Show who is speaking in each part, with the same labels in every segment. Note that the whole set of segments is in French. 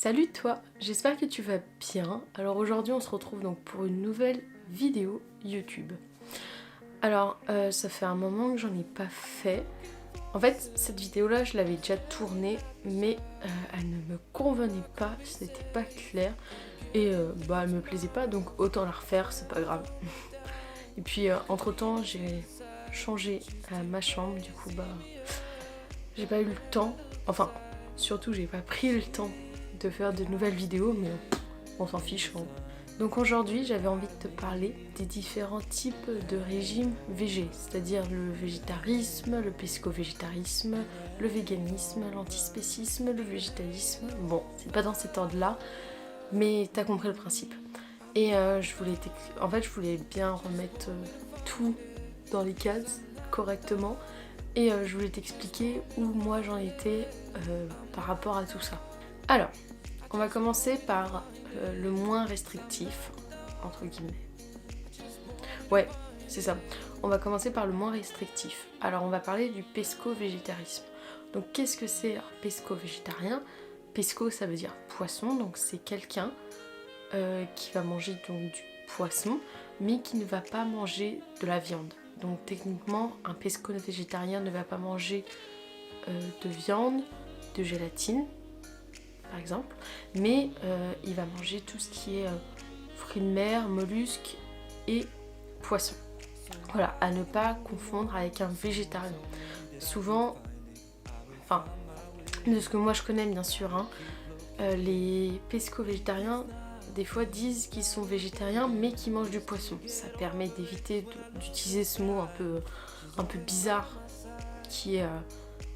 Speaker 1: Salut toi, j'espère que tu vas bien. Alors aujourd'hui on se retrouve donc pour une nouvelle vidéo YouTube. Alors ça fait un moment que j'en ai pas fait. En fait cette vidéo là je l'avais déjà tournée mais elle ne me convenait pas, c'était pas clair et elle me plaisait pas donc autant la refaire, c'est pas grave. Et puis entre temps j'ai changé ma chambre, du coup j'ai pas eu le temps, enfin surtout j'ai pas pris le temps de faire de nouvelles vidéos, mais on s'en fiche. Donc aujourd'hui j'avais envie de te parler des différents types de régimes végé, c'est-à-dire le végétarisme, le pesco-végétarisme, le véganisme, l'antispécisme, le végétalisme. Bon, c'est pas dans cet ordre-là, mais t'as compris le principe. Et je voulais bien remettre tout dans les cases correctement, et je voulais t'expliquer où moi j'en étais par rapport à tout ça. Alors, on va commencer par le moins restrictif, entre guillemets. Ouais, c'est ça. On va commencer par le moins restrictif. Alors, on va parler du pesco-végétarisme. Donc, qu'est-ce que c'est un pesco-végétarien? Pesco, ça veut dire poisson, donc c'est quelqu'un qui va manger donc du poisson, mais qui ne va pas manger de la viande. Donc, techniquement, un pesco-végétarien ne va pas manger de viande, de gélatine, par exemple, mais il va manger tout ce qui est fruits de mer, mollusques et poissons. Voilà, à ne pas confondre avec un végétarien. Souvent, enfin, de ce que moi je connais bien sûr, hein, les pesco-végétariens des fois disent qu'ils sont végétariens mais qu'ils mangent du poisson. Ça permet d'éviter d'utiliser ce mot un peu bizarre qui est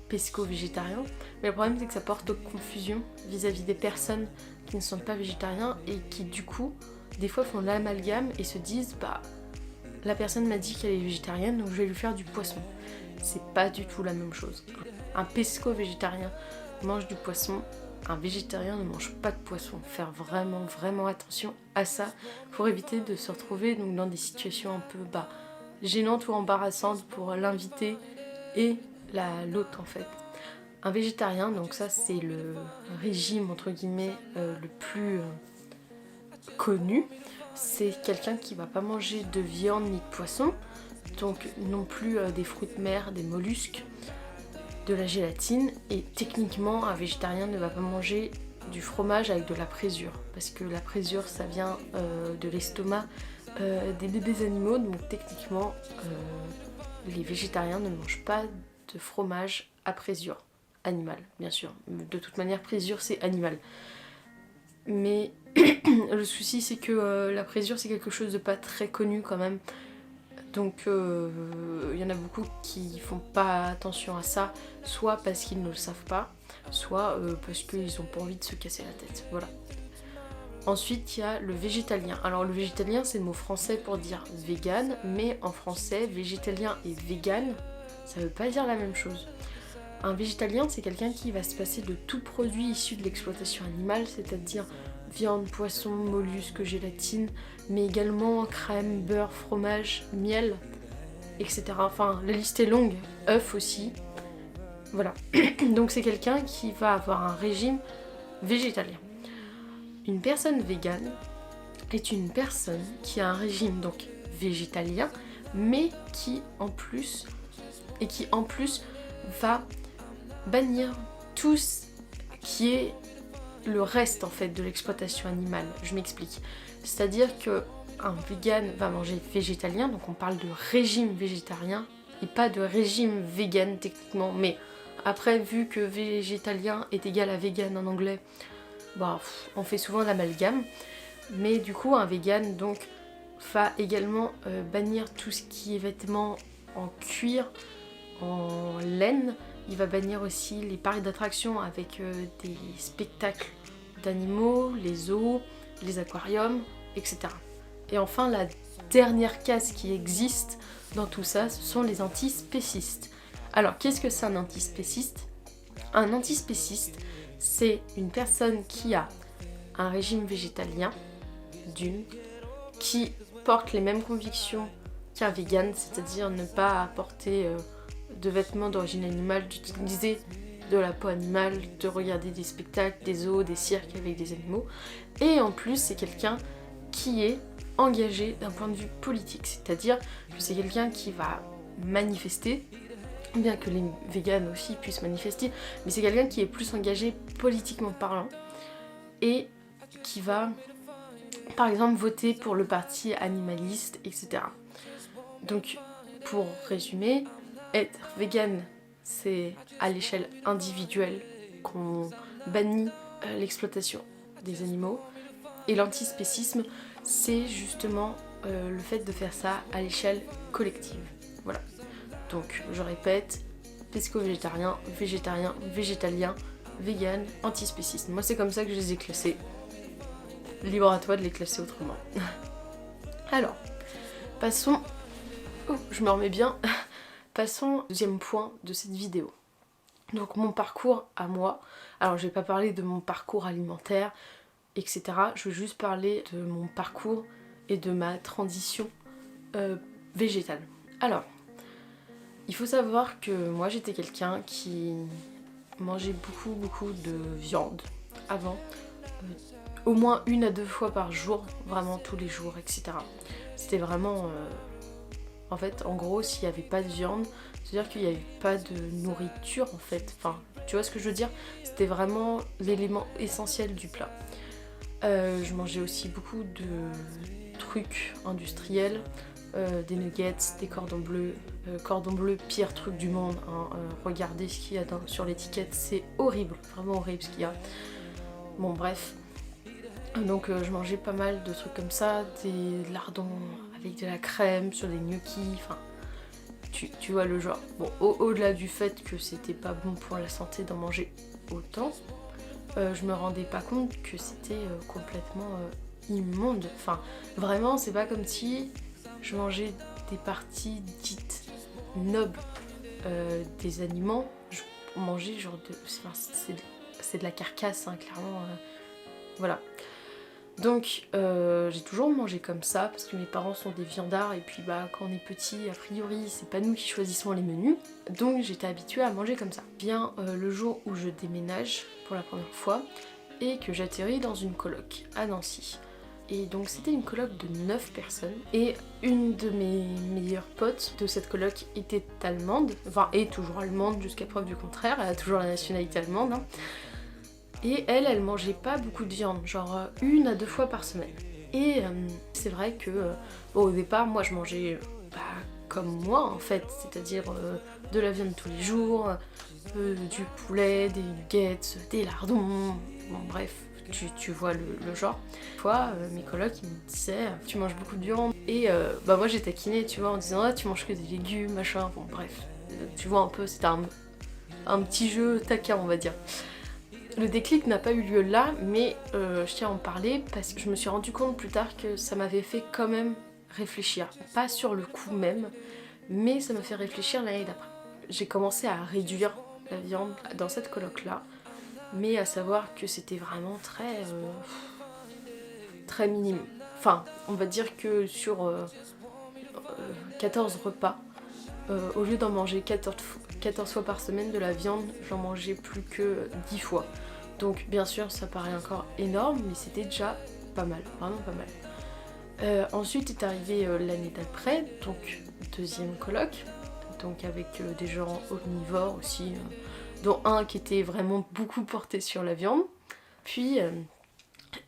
Speaker 1: pesco-végétarien, mais le problème c'est que ça porte confusion vis-à-vis des personnes qui ne sont pas végétariens et qui du coup des fois font l'amalgame et se disent la personne m'a dit qu'elle est végétarienne donc je vais lui faire du poisson. C'est pas du tout la même chose. Un pesco-végétarien mange du poisson, un végétarien ne mange pas de poisson. Faire vraiment attention à ça pour éviter de se retrouver donc dans des situations un peu gênantes ou embarrassantes pour l'invité et l'autre en fait. Un végétarien, donc ça c'est le régime entre guillemets le plus connu. C'est quelqu'un qui va pas manger de viande ni de poisson, donc non plus des fruits de mer, des mollusques, de la gélatine, et techniquement un végétarien ne va pas manger du fromage avec de la présure, parce que la présure ça vient de l'estomac des bébés animaux, donc techniquement les végétariens ne mangent pas de fromage à présure. Animal, bien sûr. De toute manière, présure, c'est animal. Mais le souci, c'est que la présure, c'est quelque chose de pas très connu quand même. Donc, il y en a beaucoup qui font pas attention à ça, soit parce qu'ils ne le savent pas, soit parce qu'ils ont pas envie de se casser la tête. Voilà. Ensuite, il y a le végétalien. Alors, le végétalien, c'est le mot français pour dire vegan, mais en français, végétalien et vegan, ça veut pas dire la même chose. Un végétalien, c'est quelqu'un qui va se passer de tout produit issu de l'exploitation animale, c'est-à-dire viande, poisson, mollusques, gélatine, mais également crème, beurre, fromage, miel, etc. Enfin, la liste est longue, œufs aussi. Voilà. Donc c'est quelqu'un qui va avoir un régime végétalien. Une personne végane est une personne qui a un régime donc végétalien, mais qui en plus va bannir tout ce qui est le reste en fait de l'exploitation animale. Je m'explique. C'est-à-dire que un vegan va manger végétalien, donc on parle de régime végétarien et pas de régime vegan techniquement, mais après vu que végétalien est égal à vegan en anglais, on fait souvent l'amalgame, mais du coup un vegan donc va également bannir tout ce qui est vêtements en cuir, en laine. Il va bannir aussi les parcs d'attractions avec des spectacles d'animaux, les zoos, les aquariums, etc. Et enfin, la dernière case qui existe dans tout ça, ce sont les antispécistes. Alors, qu'est-ce que c'est un antispéciste? Un antispéciste, c'est une personne qui a un régime végétalien, qui porte les mêmes convictions qu'un vegan, c'est-à-dire ne pas apporter de vêtements d'origine animale, d'utiliser de la peau animale, de regarder des spectacles, des zoos, des cirques avec des animaux. Et en plus, c'est quelqu'un qui est engagé d'un point de vue politique, c'est-à-dire que c'est quelqu'un qui va manifester, bien que les véganes aussi puissent manifester, mais c'est quelqu'un qui est plus engagé politiquement parlant et qui va, par exemple, voter pour le parti animaliste, etc. Donc, pour résumer, être végane, c'est à l'échelle individuelle qu'on bannit l'exploitation des animaux, et l'antispécisme, c'est justement le fait de faire ça à l'échelle collective. Voilà. Donc, je répète, pesco-végétarien, végétarien, végétalien, vegan, antispéciste. Moi, c'est comme ça que je les ai classés. Libre à toi de les classer autrement. Alors, passons... Oh, je me remets bien. Passons au deuxième point de cette vidéo. Donc, mon parcours à moi. Alors, je vais pas parler de mon parcours alimentaire, etc. Je veux juste parler de mon parcours et de ma transition végétale. Alors, il faut savoir que moi j'étais quelqu'un qui mangeait beaucoup de viande avant, au moins 1 à 2 fois par jour, vraiment tous les jours, etc. C'était vraiment... en fait, en gros, s'il n'y avait pas de viande, c'est-à-dire qu'il n'y avait pas de nourriture en fait. Enfin, tu vois ce que je veux dire? C'était vraiment l'élément essentiel du plat. Je mangeais aussi beaucoup de trucs industriels, des nuggets, des cordons bleus. Cordon bleu, pire truc du monde, hein. Regardez ce qu'il y a sur l'étiquette, c'est horrible, vraiment horrible ce qu'il y a. Bon bref, donc je mangeais pas mal de trucs comme ça, des lardons avec de la crème, sur des gnocchis, enfin tu vois le genre. Bon, au-delà du fait que c'était pas bon pour la santé d'en manger autant, je me rendais pas compte que c'était complètement immonde. Enfin, vraiment, c'est pas comme si je mangeais des parties dites nobles des aliments. Je mangeais genre de... Enfin, c'est de la carcasse, hein, clairement. Voilà. Donc, j'ai toujours mangé comme ça, parce que mes parents sont des viandards, et puis bah, quand on est petit, a priori, c'est pas nous qui choisissons les menus. Donc j'étais habituée à manger comme ça. Vient le jour où je déménage pour la première fois, et que j'atterris dans une coloc à Nancy. Et donc c'était une coloc de 9 personnes, et une de mes meilleures potes de cette coloc était allemande, enfin est toujours allemande jusqu'à preuve du contraire, elle a toujours la nationalité allemande, hein. Et elle mangeait pas beaucoup de viande, genre 1 à 2 fois par semaine. Et c'est vrai que bon, au départ, moi je mangeais comme moi en fait, c'est-à-dire de la viande tous les jours, du poulet, des nuggets, des lardons, bon bref, tu vois le genre. Une fois, mes colocs ils me disaient tu manges beaucoup de viande, et bah moi j'ai taquiné, tu vois, en disant ah tu manges que des légumes, machin, bon bref, tu vois un peu, c'était un petit jeu taquin on va dire. Le déclic n'a pas eu lieu là, mais je tiens à en parler parce que je me suis rendu compte plus tard que ça m'avait fait quand même réfléchir. Pas sur le coup même, mais ça m'a fait réfléchir l'année d'après. J'ai commencé à réduire la viande dans cette coloc-là, mais à savoir que c'était vraiment très minime. Enfin, on va dire que sur 14 repas, au lieu d'en manger 14 fois par semaine de la viande, j'en mangeais plus que 10 fois. Donc bien sûr ça paraît encore énorme, mais c'était déjà pas mal, vraiment pas mal. Ensuite est arrivée l'année d'après, donc deuxième coloc, donc avec des gens omnivores aussi, dont un qui était vraiment beaucoup porté sur la viande. Puis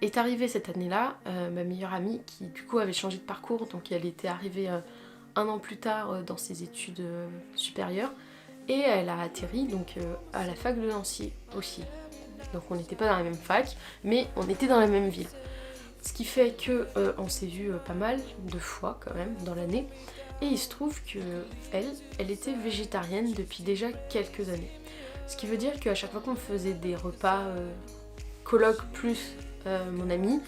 Speaker 1: est arrivée cette année-là ma meilleure amie qui du coup avait changé de parcours, donc elle était arrivée 1 an plus tard dans ses études supérieures, et elle a atterri donc à la fac de Nancy aussi. Donc on n'était pas dans la même fac, mais on était dans la même ville. Ce qui fait que on s'est vu pas mal de fois quand même dans l'année, et il se trouve que elle était végétarienne depuis déjà quelques années. Ce qui veut dire qu'à chaque fois qu'on faisait des repas coloc plus mon amie,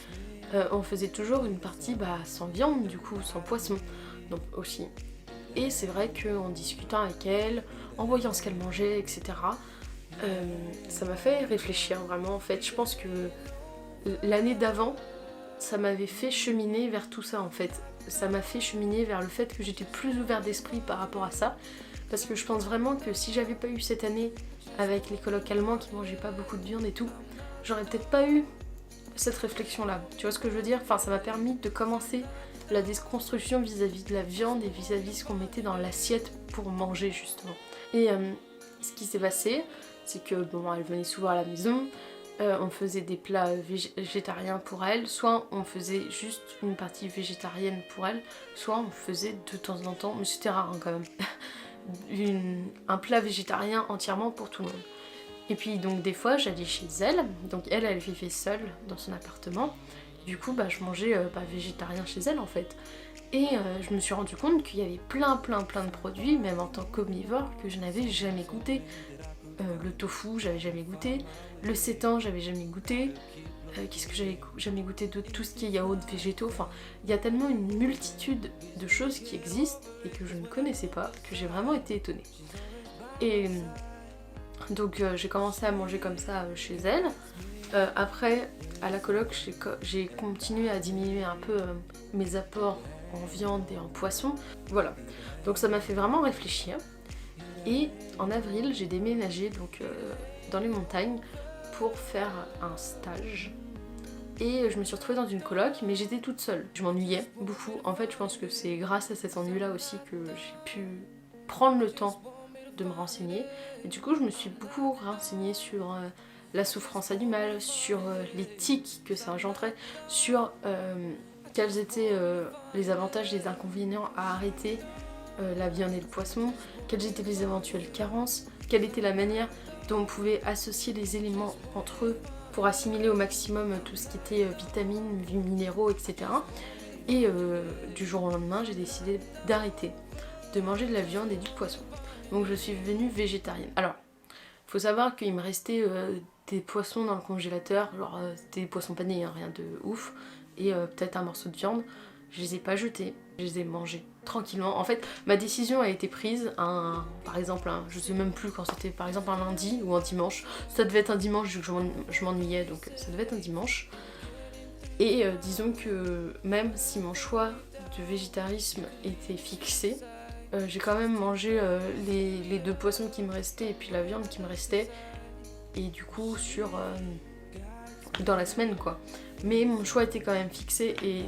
Speaker 1: on faisait toujours une partie sans viande, du coup sans poisson, donc aussi. Et c'est vrai qu'en discutant avec elle, en voyant ce qu'elle mangeait, etc., ça m'a fait réfléchir vraiment en fait. Je pense que l'année d'avant, ça m'avait fait cheminer vers tout ça en fait. Ça m'a fait cheminer vers le fait que j'étais plus ouverte d'esprit par rapport à ça. parce que je pense vraiment que si j'avais pas eu cette année avec les colocs allemands qui mangeaient pas beaucoup de viande et tout, j'aurais peut-être pas eu cette réflexion là. Tu vois ce que je veux dire? Enfin, ça m'a permis de commencer la déconstruction vis-à-vis de la viande et vis-à-vis de ce qu'on mettait dans l'assiette pour manger justement. Et ce qui s'est passé, c'est que bon, elle venait souvent à la maison, on faisait des plats végétariens pour elle, soit on faisait juste une partie végétarienne pour elle, soit on faisait de temps en temps, mais c'était rare hein, quand même, un plat végétarien entièrement pour tout le monde. Et puis donc des fois j'allais chez elle, donc elle vivait seule dans son appartement, et du coup je mangeais végétarien chez elle en fait. Et je me suis rendu compte qu'il y avait plein de produits, même en tant qu'omnivore, que je n'avais jamais goûté. Le tofu, j'avais jamais goûté. Le seitan, j'avais jamais goûté. Qu'est-ce que j'avais jamais goûté d'autre? Tout ce qui est yaourt végétaux. Enfin, il y a tellement une multitude de choses qui existent et que je ne connaissais pas, que j'ai vraiment été étonnée. Et donc j'ai commencé à manger comme ça chez elle. Après, à la coloc, j'ai continué à diminuer un peu mes apports en viande et en poisson. Voilà. Donc ça m'a fait vraiment réfléchir. Et en avril, j'ai déménagé donc, dans les montagnes pour faire un stage. Et je me suis retrouvée dans une coloc, mais j'étais toute seule. Je m'ennuyais beaucoup. En fait, je pense que c'est grâce à cet ennui-là aussi que j'ai pu prendre le temps de me renseigner. Et du coup, je me suis beaucoup renseignée sur la souffrance animale, sur les tics que ça engendrait, sur quels étaient les avantages et les inconvénients à arrêter la viande et le poisson, quelles étaient les éventuelles carences, quelle était la manière dont on pouvait associer les éléments entre eux pour assimiler au maximum tout ce qui était vitamines, minéraux, etc. Et du jour au lendemain, j'ai décidé d'arrêter de manger de la viande et du poisson. Donc je suis devenue végétarienne. Alors, faut savoir qu'il me restait des poissons dans le congélateur, genre des poissons panés, hein, rien de ouf, et peut-être un morceau de viande. Je les ai pas jetés, je les ai mangés tranquillement. En fait, ma décision a été prise par exemple, je sais même plus quand c'était, par exemple un lundi ou un dimanche. Ça devait être un dimanche vu que je m'ennuyais, donc ça devait être un dimanche. Et disons que même si mon choix de végétarisme était fixé, j'ai quand même mangé les deux poissons qui me restaient et puis la viande qui me restait. Et du coup, dans la semaine quoi. Mais mon choix était quand même fixé et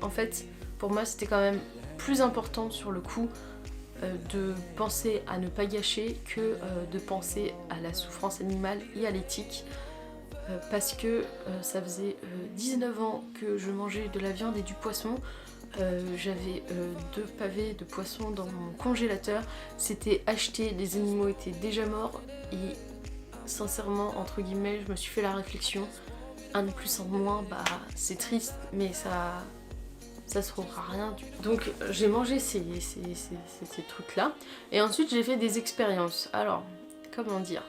Speaker 1: en fait, pour moi, c'était quand même plus important sur le coup de penser à ne pas gâcher que de penser à la souffrance animale et à l'éthique. Parce que ça faisait 19 ans que je mangeais de la viande et du poisson. J'avais 2 pavés de poisson dans mon congélateur. C'était acheté, les animaux étaient déjà morts. Et sincèrement, entre guillemets, je me suis fait la réflexion. Un de plus, en moins, c'est triste, mais ça se trouvera rien du tout. Donc j'ai mangé ces trucs là et ensuite j'ai fait des expériences. Alors comment dire,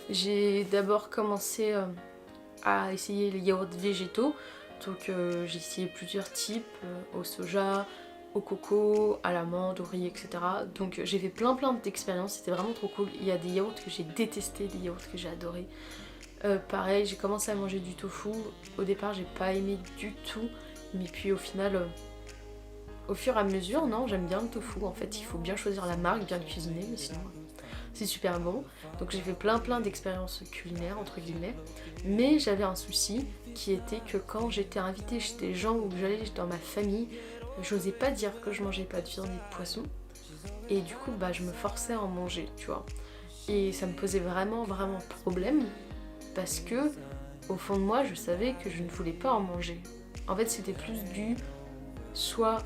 Speaker 1: j'ai d'abord commencé à essayer les yaourts végétaux. Donc j'ai essayé plusieurs types, au soja, au coco, à l'amande, au riz, etc. Donc j'ai fait plein d'expériences, c'était vraiment trop cool. Il y a des yaourts que j'ai détestés, des yaourts que j'ai adorés. Pareil, j'ai commencé à manger du tofu. Au départ j'ai pas aimé du tout. Mais puis au final, au fur et à mesure, non, j'aime bien le tofu. En fait, il faut bien choisir la marque, bien le cuisiner, mais sinon, c'est super bon. Donc j'ai fait plein d'expériences culinaires, entre guillemets. Mais j'avais un souci qui était que quand j'étais invitée chez des gens ou que j'allais dans ma famille, j'osais pas dire que je mangeais pas de viande et de poisson. Et du coup, je me forçais à en manger, tu vois. Et ça me posait vraiment problème parce que, au fond de moi, je savais que je ne voulais pas en manger. En fait, c'était plus du soit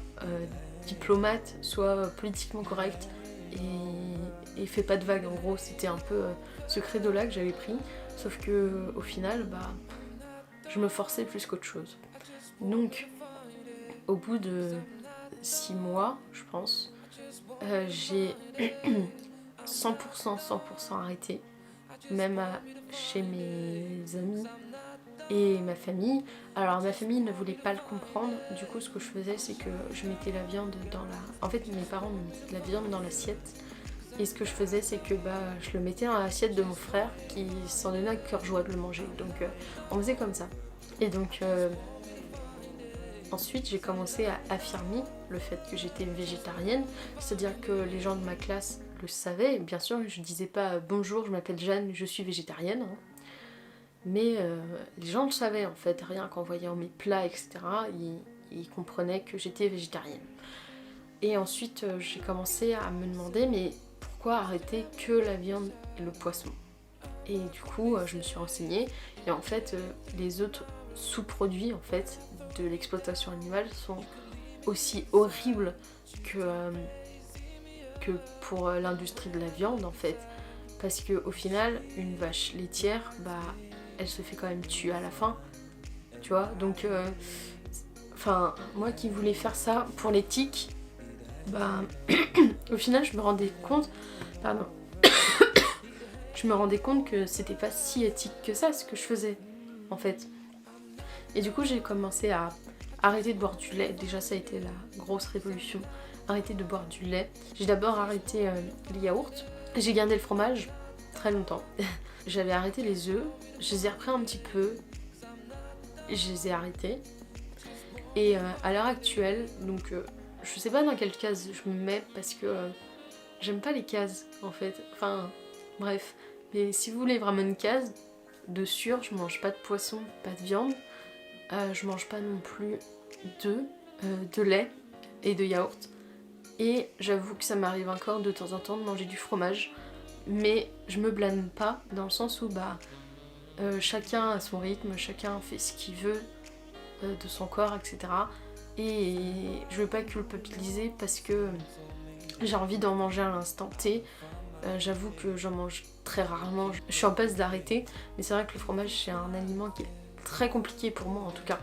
Speaker 1: diplomate, soit politiquement correct et fais pas de vagues. En gros, c'était un peu ce credo-là que j'avais pris. Sauf que au final, je me forçais plus qu'autre chose. Donc, au bout de 6 mois, je pense, j'ai 100% arrêté. Même chez mes amis et ma famille. Alors ma famille ne voulait pas le comprendre, du coup ce que je faisais c'est que je mettais la viande dans la... En fait mes parents me mettaient de la viande dans l'assiette et ce que je faisais c'est que je le mettais dans l'assiette de mon frère qui s'en donnait à cœur joie de le manger, donc on faisait comme ça. Et donc ensuite j'ai commencé à affirmer le fait que j'étais végétarienne, c'est-à-dire que les gens de ma classe le savait. Bien sûr, je disais pas bonjour, je m'appelle Jeanne, je suis végétarienne. Hein. Mais les gens le savaient en fait, rien qu'en voyant mes plats, etc. Ils comprenaient que j'étais végétarienne. Et ensuite, j'ai commencé à me demander, mais pourquoi arrêter que la viande et le poisson? Et du coup, je me suis renseignée. Et en fait, les autres sous-produits en fait, de l'exploitation animale sont aussi horribles que pour l'industrie de la viande en fait. Parce qu'au final, une vache laitière, bah, elle se fait quand même tuer à la fin. Tu vois, donc... Enfin, moi qui voulais faire ça pour l'éthique, bah, au final, je me rendais compte... Pardon. Je me rendais compte que c'était pas si éthique que ça, ce que je faisais, en fait. Et du coup, j'ai commencé à arrêter de boire du lait. Déjà, ça a été la grosse révolution. Arrêter de boire du lait. J'ai d'abord arrêté les yaourts. J'ai gardé le fromage très longtemps. J'avais arrêté les œufs. Je les ai repris un petit peu. Je les ai arrêtés. Et à l'heure actuelle, donc je sais pas dans quelle case je me mets parce que j'aime pas les cases en fait. Enfin, bref. Mais si vous voulez vraiment une case, de sûr, je mange pas de poisson, pas de viande. Je mange pas non plus d'œufs, de lait et de yaourt. Et j'avoue que ça m'arrive encore de temps en temps de manger du fromage. Mais je me blâme pas dans le sens où bah chacun a son rythme, chacun fait ce qu'il veut de son corps, etc. Et je veux pas culpabiliser parce que j'ai envie d'en manger à l'instant T. J'avoue que j'en mange très rarement. Je suis en passe d'arrêter, mais c'est vrai que le fromage c'est un aliment qui est très compliqué pour moi en tout cas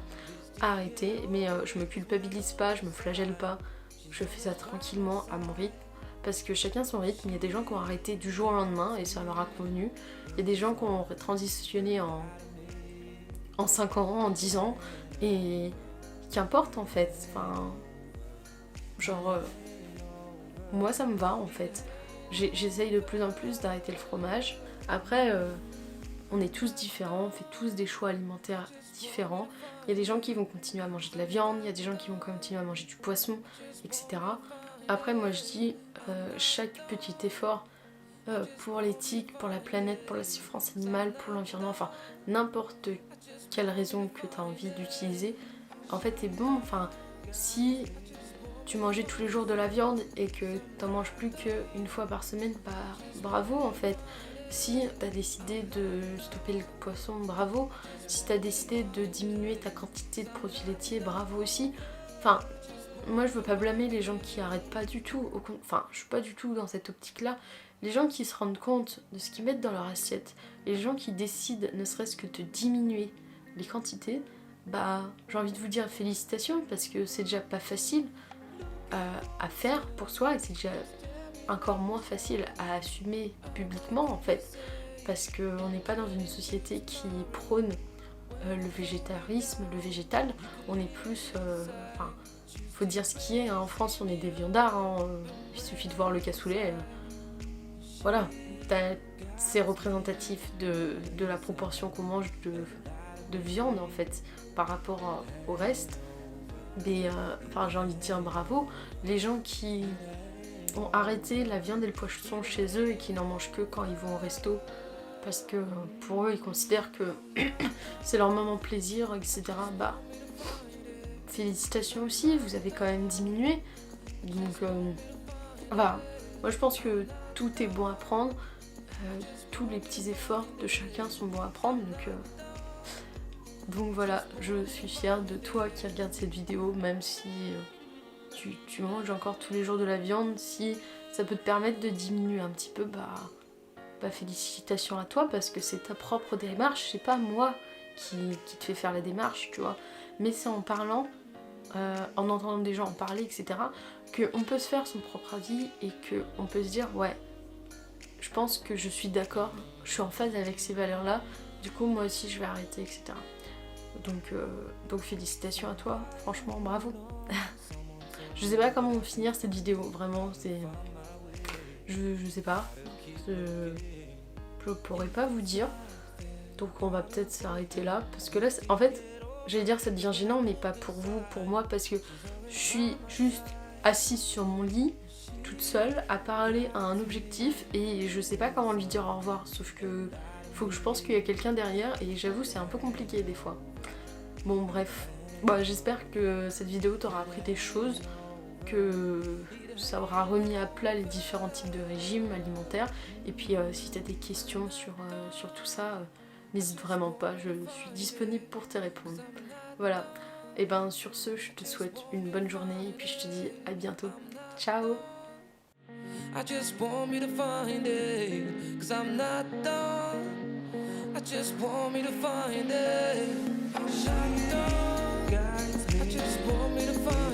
Speaker 1: à arrêter. Mais je me culpabilise pas, je me flagelle pas. Je fais ça tranquillement à mon rythme. Parce que chacun son rythme, il y a des gens qui ont arrêté du jour au lendemain et ça leur a convenu. Il y a des gens qui ont transitionné en 5 ans, en 10 ans. Et qu'importe en fait. Enfin, genre, moi ça me va en fait. J'essaye de plus en plus d'arrêter le fromage. Après, on est tous différents, on fait tous des choix alimentaires différents. Il y a des gens qui vont continuer à manger de la viande, il y a des gens qui vont continuer à manger du poisson, etc. Après, moi je dis, chaque petit effort pour l'éthique, pour la planète, pour la souffrance animale, pour l'environnement, enfin n'importe quelle raison que tu as envie d'utiliser, en fait est bon. Enfin, si tu mangeais tous les jours de la viande et que t'en manges plus qu'une fois par semaine, bah bravo en fait. Si t'as décidé de stopper le poisson, bravo. Si t'as décidé de diminuer ta quantité de produits laitiers, bravo aussi. Enfin, moi je veux pas blâmer les gens qui arrêtent pas du tout. Enfin, je suis pas du tout dans cette optique-là. Les gens qui se rendent compte de ce qu'ils mettent dans leur assiette, les gens qui décident ne serait-ce que de diminuer les quantités, bah j'ai envie de vous dire félicitations parce que c'est déjà pas facile à faire pour soi et c'est déjà encore moins facile à assumer publiquement en fait parce qu'on n'est pas dans une société qui prône le végétarisme, le végétal, on est plus... Enfin, faut dire ce qui est, hein. En France on est des viandards, hein. Il suffit de voir le cassoulet, voilà, c'est représentatif de la proportion qu'on mange de viande en fait par rapport au reste. Mais enfin, j'ai envie de dire bravo, les gens qui ont arrêté la viande et le poisson chez eux et qui n'en mangent que quand ils vont au resto parce que pour eux ils considèrent que c'est leur moment plaisir, etc. Bah félicitations aussi, vous avez quand même diminué. Donc voilà, moi je pense que tout est bon à prendre, tous les petits efforts de chacun sont bons à prendre, donc voilà, je suis fière de toi qui regarde cette vidéo, même si tu manges encore tous les jours de la viande, si ça peut te permettre de diminuer un petit peu, bah félicitations à toi parce que c'est ta propre démarche, c'est pas moi qui te fait faire la démarche, tu vois. Mais c'est en parlant, en entendant des gens en parler, etc., qu'on peut se faire son propre avis et qu'on peut se dire ouais, je pense que je suis d'accord, je suis en phase avec ces valeurs-là, du coup moi aussi je vais arrêter, etc. Donc félicitations à toi, franchement bravo. Je sais pas comment finir cette vidéo, vraiment c'est... Je sais pas, je pourrais pas vous dire, donc on va peut-être s'arrêter là, parce que là en fait j'allais dire ça devient gênant mais pas pour vous, pour moi, parce que je suis juste assise sur mon lit toute seule à parler à un objectif et je sais pas comment lui dire au revoir, sauf que faut que je pense qu'il y a quelqu'un derrière et j'avoue c'est un peu compliqué des fois. Bon bref, bah, j'espère que cette vidéo t'aura appris des choses, que ça aura remis à plat les différents types de régimes alimentaires et puis si t'as des questions sur tout ça, n'hésite vraiment pas, je suis disponible pour te répondre. Voilà, et ben sur ce je te souhaite une bonne journée et puis je te dis à bientôt. Ciao.
Speaker 2: I just want me to find it, 'cause I'm not done. I just want me to find it. I'm not done. I just want me to find it.